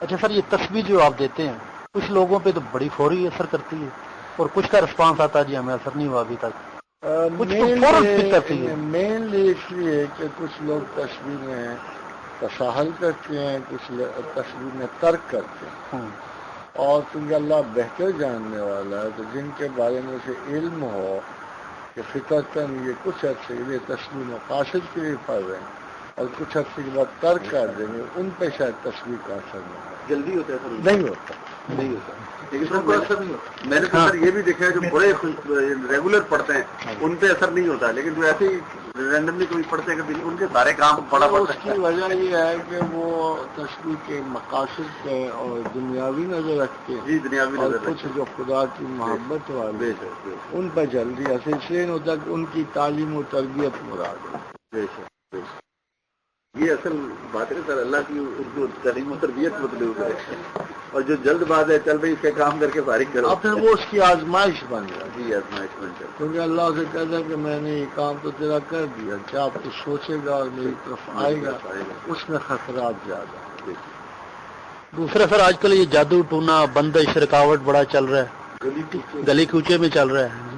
اچھا سر، یہ تسبیح جو آپ دیتے ہیں کچھ لوگوں پہ تو بڑی فوری اثر کرتی ہے اور کچھ کا رسپانس آتا ہے جی ہمیں اثر نہیں ہوا ابھی تک، کچھ تو فوراً پک کرتی ہے. مینلی اس لیے کہ کچھ لوگ تسبیح میں تساہل کرتے ہیں، کچھ تسبیح میں ترک کرتے ہیں، اور کیونکہ اللہ بہتر جاننے والا ہے تو جن کے بارے میں اسے علم ہو کہ فطرتاً یہ کچھ عرصے کے لیے تسبیح مقاصد کے لیے پڑھ رہے ہیں اور کچھ عرصے کے بعد ترک کر دیں گے، ان پہ شاید تسبیح کا اثر جلدی ہوتا ہے سر؟ نہیں ہوتا. لیکن میں نے تو سر یہ بھی دیکھا ہے جو بڑے ریگولر پڑھتے ہیں ان پہ اثر نہیں ہوتا، لیکن جو ایسے ہی رینڈملی کوئی پڑھتے ہیں کہ ان کے سارے کام پڑا پڑتا ہے. اس کی وجہ یہ ہے کہ وہ تسبیح کے مقاصد پہ اور دنیاوی نظر رکھتے ہیں. جی دنیاوی اور نظر کچھ جو خدا کی محبت والے ان پہ جلدی اثر اس لیے نہیں ہوتا کہ ان کی تعلیم و تربیت مراد ہے. یہ اصل بات ہے سر، اللہ کی جو تعلیم و تربیت مطلوب ہے، اور جو جلد باز ہے چل بھائی اس کا کام کر کے فارغ کرو، اور پھر وہ اس کی آزمائش بن جاتی ہے. جی آزمائش بن جاتی ہے، کیونکہ اللہ سے کہتا ہے کہ میں نے یہ کام تو تیرا کر دیا، کیا آپ تو سوچے گا اور میری طرف آئے گا، اس میں خطرات زیادہ. دوسرا سر آج کل یہ جادو ٹونا بندش رکاوٹ بڑا چل رہا ہے، گلی کوچے میں چل رہا ہے،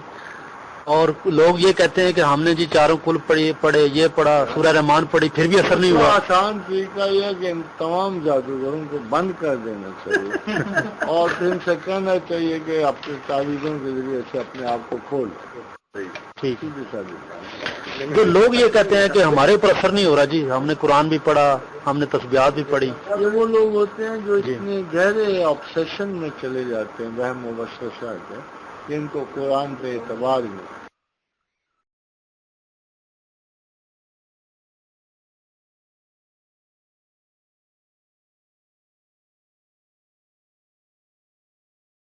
اور لوگ یہ کہتے ہیں کہ ہم نے جی چاروں کل پڑھے یہ پڑھا سورہ رحمان پڑھی پھر بھی اثر نہیں ہوا. آسان طریقہ یہ ہے کہ ان تمام جادوگروں کو بند کر دینا چاہیے اور پھر ان سے کہنا چاہیے کہ اپنے تعویذوں کے ذریعے سے اپنے آپ کو کھول. ٹھیک. جو لوگ یہ کہتے ہیں کہ ہمارے اوپر اثر نہیں ہو رہا جی، ہم نے قرآن بھی پڑھا، ہم نے تسبیحات بھی پڑھی، یہ وہ لوگ ہوتے ہیں جو اتنے گہرے آبسیشن میں چلے جاتے ہیں وہم و وسوسہ کے، کہ ان کو قرآن پہ اعتبار نہیں.